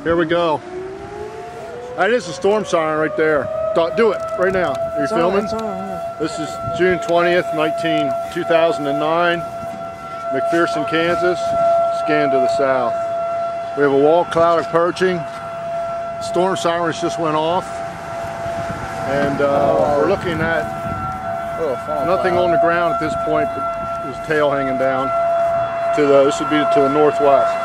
Here we go. That is a storm siren right there. Do it right now. Are you filming? This is June 20th, 2009. McPherson, Kansas. Scan to the south. We have a wall cloud approaching. Storm sirens just went off. And we're looking at nothing on the ground at this point but his tail hanging down. This would be to the northwest.